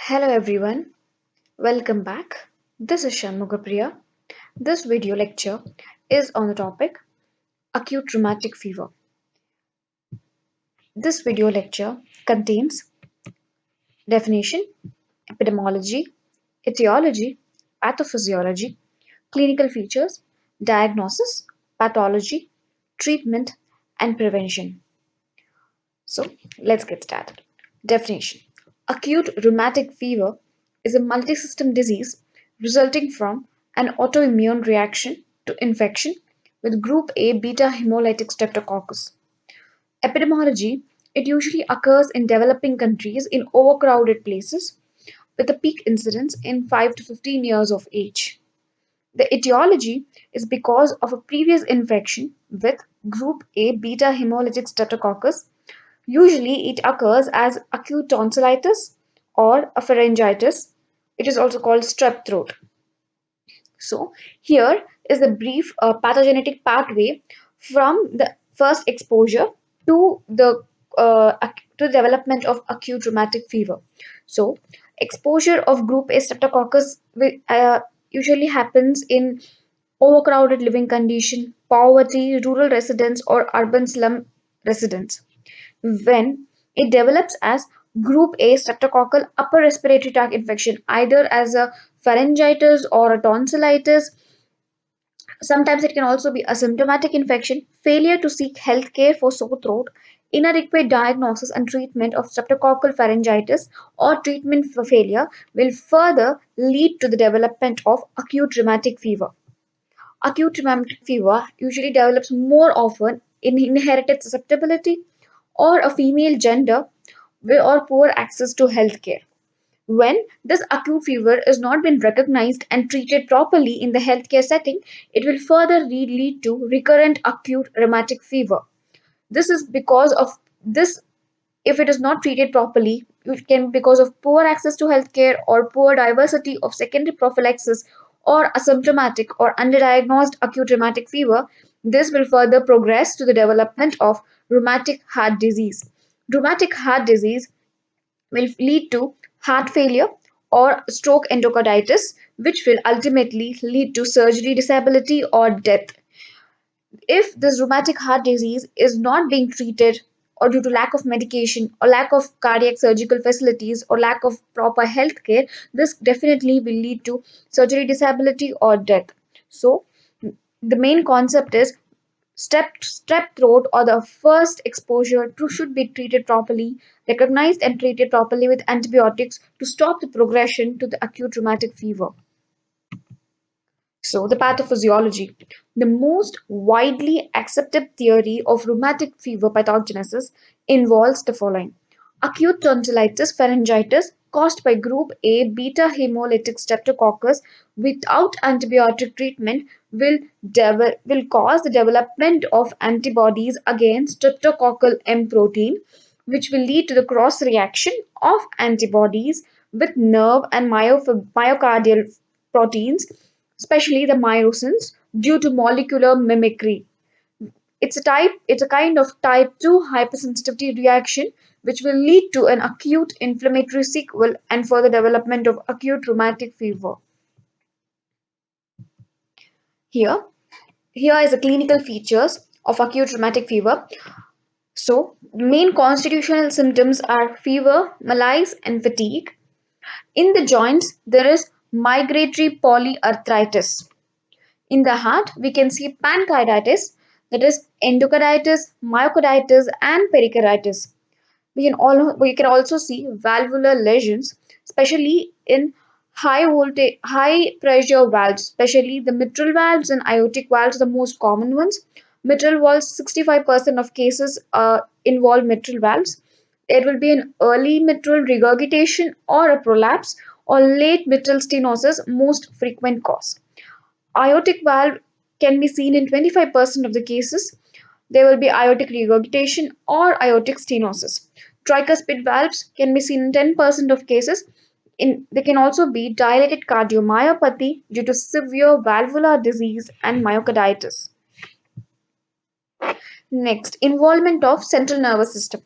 Hello everyone, welcome back. This is Shanmugapriya. This video lecture is on the topic acute rheumatic fever. This video lecture contains definition, epidemiology, etiology, pathophysiology, clinical features, diagnosis, pathology, treatment, and prevention. So let's get started. Definition: acute rheumatic fever is a multisystem disease resulting from an autoimmune reaction to infection with group A beta hemolytic streptococcus. Epidemiology: it usually occurs in developing countries in overcrowded places with a peak incidence in 5 to 15 years of age. The etiology is because of a previous infection with group A beta hemolytic streptococcus. Usually it occurs as acute tonsillitis or a pharyngitis. It is also called strep throat. So here is a brief pathogenetic pathway from the first exposure to the to development of acute rheumatic fever. So exposure of group A streptococcus usually happens in overcrowded living condition, poverty, rural residents, or urban slum residents. When it develops as group A streptococcal upper respiratory tract infection, either as a pharyngitis or a tonsillitis. Sometimes it can also be asymptomatic infection, failure to seek health care for sore throat, inadequate diagnosis and treatment of streptococcal pharyngitis, or treatment for failure will further lead to the development of acute rheumatic fever. Acute rheumatic fever usually develops more often in inherited susceptibility or a female gender or poor access to healthcare. When this acute fever is not been recognized and treated properly in the healthcare setting, it will further lead to recurrent acute rheumatic fever. This is because of this, if it is not treated properly, it can be because of poor access to healthcare or poor diversity of secondary prophylaxis or asymptomatic or underdiagnosed acute rheumatic fever. This will further progress to the development of rheumatic heart disease. Rheumatic heart disease will lead to heart failure or stroke endocarditis, which will ultimately lead to surgery disability or death. If this rheumatic heart disease is not being treated or due to lack of medication or lack of cardiac surgical facilities or lack of proper health care, this definitely will lead to surgery disability or death. So the main concept is strep throat or the first exposure to should be treated properly, recognized and treated properly with antibiotics to stop the progression to the acute rheumatic fever. So, the pathophysiology. The most widely accepted theory of rheumatic fever pathogenesis involves the following: acute tonsillitis pharyngitis caused by group A beta hemolytic streptococcus without antibiotic treatment will cause the development of antibodies against streptococcal M protein, which will lead to the cross reaction of antibodies with nerve and myocardial proteins, especially the myosins, due to molecular mimicry. It's a kind of type 2 hypersensitivity reaction which will lead to an acute inflammatory sequel and further development of acute rheumatic fever. Here, here is the clinical features of acute rheumatic fever. So, main constitutional symptoms are fever, malaise, and fatigue. In the joints, there is migratory polyarthritis. In the heart, we can see pancreatitis, that is endocarditis, myocarditis, and pericarditis. We can also see valvular lesions, especially in high voltage, high pressure valves, especially the mitral valves and aortic valves, are the most common ones. Mitral valves, 65% of cases involve mitral valves. There will be an early mitral regurgitation or a prolapse or late mitral stenosis, most frequent cause. Aortic valve can be seen in 25% of the cases. There will be aortic regurgitation or aortic stenosis. Tricuspid valves can be seen in 10% of cases. There can also be dilated cardiomyopathy due to severe valvular disease and myocarditis. Next, involvement of central nervous system.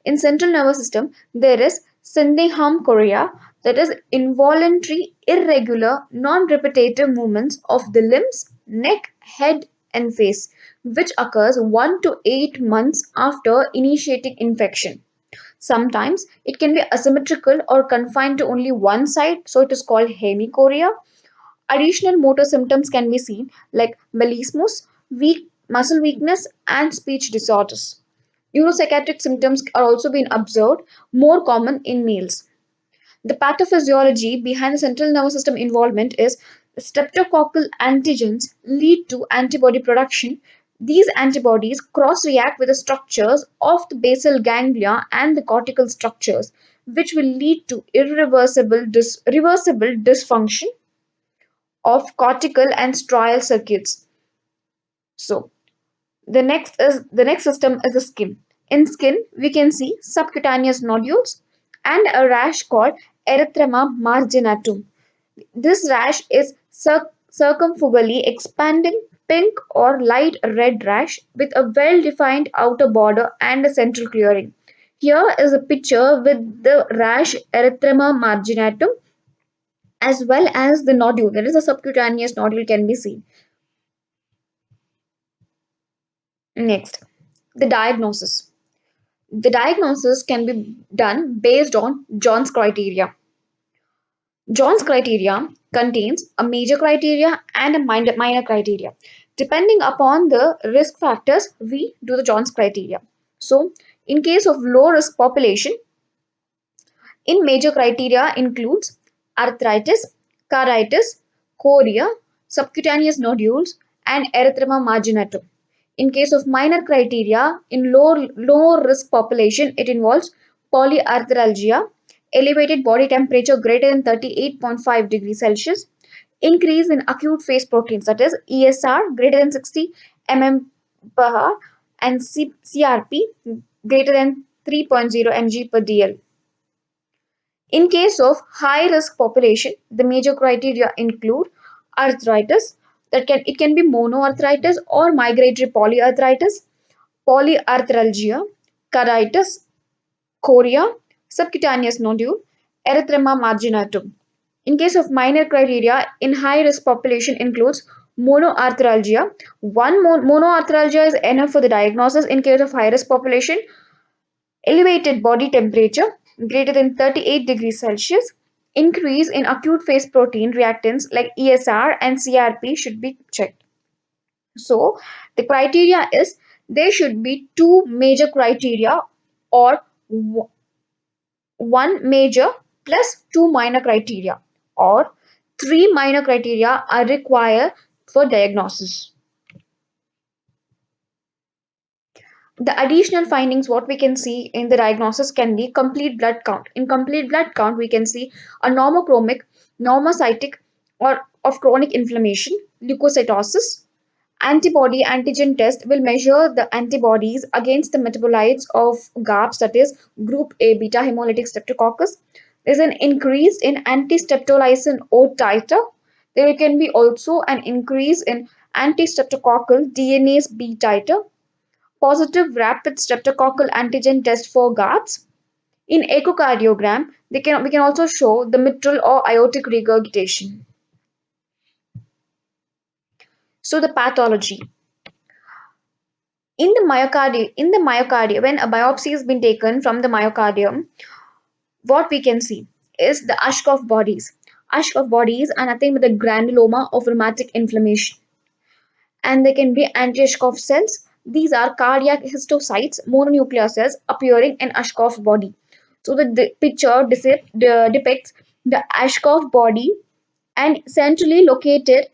In central nervous system, there is Sydenham chorea, that is involuntary, irregular, non-repetitive movements of the limbs, neck, head, and face, which occurs 1 to 8 months after initiating infection. Sometimes it can be asymmetrical or confined to only one side, so it is called hemichorea. Additional motor symptoms can be seen like melismus, weak muscle weakness, and speech disorders. Neuropsychiatric symptoms are also being observed, more common in males. The pathophysiology behind the central nervous system involvement is streptococcal antigens lead to antibody production. These antibodies cross react with the structures of the basal ganglia and the cortical structures, which will lead to reversible dysfunction of cortical and strial circuits. So, the next system is the skin. In skin, we can see subcutaneous nodules and a rash called erythema marginatum. This rash is circumfugally expanding pink or light red rash with a well-defined outer border and a central clearing. Here is a picture with the rash erythema marginatum as well as the nodule. There is a subcutaneous nodule can be seen. Next, the diagnosis. The diagnosis can be done based on John's criteria. John's criteria contains a major criteria and a minor criteria. Depending upon the risk factors, we do the John's criteria. So, in case of low risk population, in major criteria includes arthritis, carditis, chorea, subcutaneous nodules, and erythema marginatum. In case of minor criteria, in low risk population, it involves polyarthralgia, elevated body temperature greater than 38.5 degrees Celsius, increase in acute phase proteins, that is ESR greater than 60 mm per hour, and CRP greater than 3.0 mg per dl. In case of high risk population, the major criteria include arthritis, it can be monoarthritis or migratory polyarthritis, polyarthralgia, carditis, chorea, subcutaneous nodule, erythema marginatum. In case of minor criteria, in high risk population includes monoarthralgia. One monoarthralgia is enough for the diagnosis. In case of high risk population, elevated body temperature greater than 38 degrees Celsius, increase in acute phase protein reactants like ESR and CRP should be checked. So, the criteria is there should be two major criteria or one major plus two minor criteria, or three minor criteria are required for diagnosis. The additional findings what we can see in the diagnosis can be complete blood count. In complete blood count, we can see a normochromic, normocytic, or of chronic inflammation, leukocytosis. Antibody antigen test will measure the antibodies against the metabolites of GAPs, that is group A beta hemolytic streptococcus. There's an increase in anti-streptolysin O titer. There can be also an increase in anti-streptococcal DNase B titer. Positive rapid streptococcal antigen test for GAPs. In echocardiogram, we can also show the mitral or aortic regurgitation. So the pathology. In the myocardium, when a biopsy has been taken from the myocardium, what we can see is the Ashkoff bodies. Ashkoff bodies are nothing but the granuloma of rheumatic inflammation. And they can be anti-Ashkoff cells. These are cardiac histocytes, mononuclear cells appearing in Ashkoff body. So the picture depicts the Ashkoff body and centrally located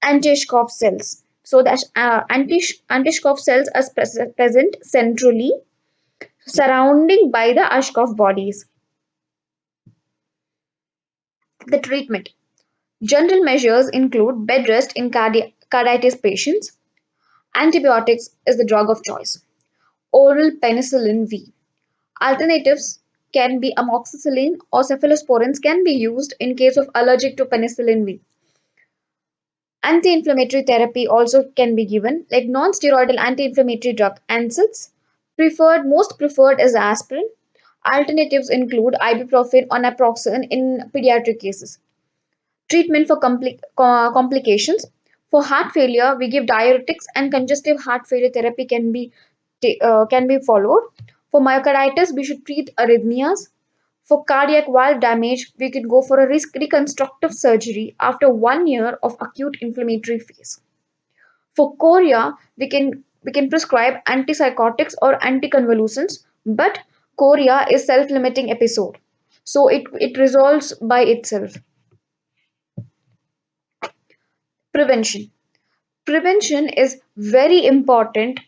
anti-Ashkoff cells. So the anti-Ashkoff cells are present centrally, surrounding by the Ashkoff bodies. The treatment. General measures include bed rest in carditis patients. Antibiotics is the drug of choice. Oral penicillin V. Alternatives can be amoxicillin or cephalosporins can be used in case of allergic to penicillin V. Anti-inflammatory therapy also can be given, like non-steroidal anti-inflammatory drug, NSAIDs. Most preferred is aspirin. Alternatives include ibuprofen or naproxen in pediatric cases. Treatment for complications. For heart failure, we give diuretics and congestive heart failure therapy can be followed. For myocarditis, we should treat arrhythmias. For cardiac valve damage, we can go for a reconstructive surgery after 1 year of acute inflammatory phase. For chorea, we can prescribe antipsychotics or anticonvulsants, but chorea is self-limiting episode, so it resolves by itself. Prevention. Prevention is very important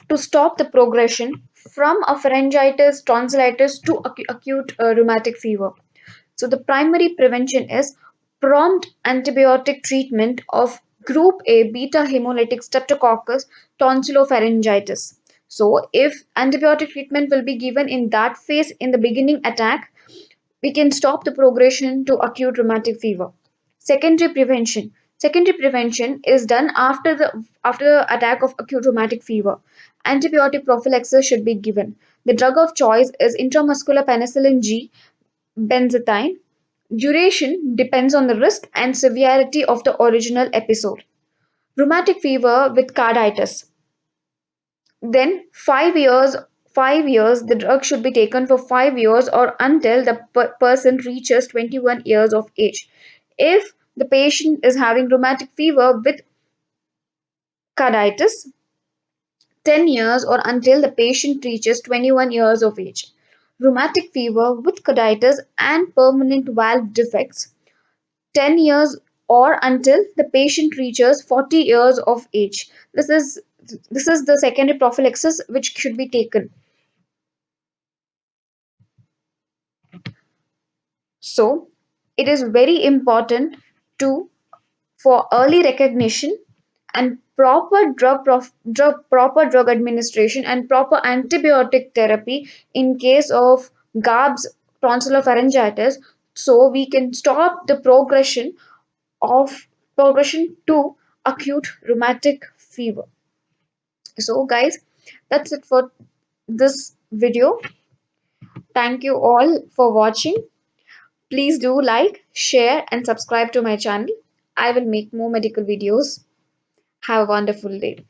to stop the progression from a pharyngitis, tonsillitis to acute rheumatic fever. So the primary prevention is prompt antibiotic treatment of group A beta hemolytic streptococcus tonsillopharyngitis. So if antibiotic treatment will be given in that phase in the beginning attack, we can stop the progression to acute rheumatic fever. Secondary prevention. Secondary prevention is done after the attack of acute rheumatic fever. Antibiotic prophylaxis should be given. The drug of choice is intramuscular penicillin G, benzathine. Duration depends on the risk and severity of the original episode. Rheumatic fever with carditis. Then 5 years, the drug should be taken for 5 years or until the person reaches 21 years of age. If the patient is having rheumatic fever with carditis, 10 years or until the patient reaches 21 years of age. Rheumatic fever with carditis and permanent valve defects, 10 years or until the patient reaches 40 years of age. This is the secondary prophylaxis which should be taken. So it is very important to for early recognition and proper drug administration and proper antibiotic therapy in case of GARBS tonsillopharyngitis, so we can stop the progression to acute rheumatic fever. So guys, that's it for this video. Thank you all for watching. Please do like, share, and subscribe to my channel. I will make more medical videos. Have a wonderful day.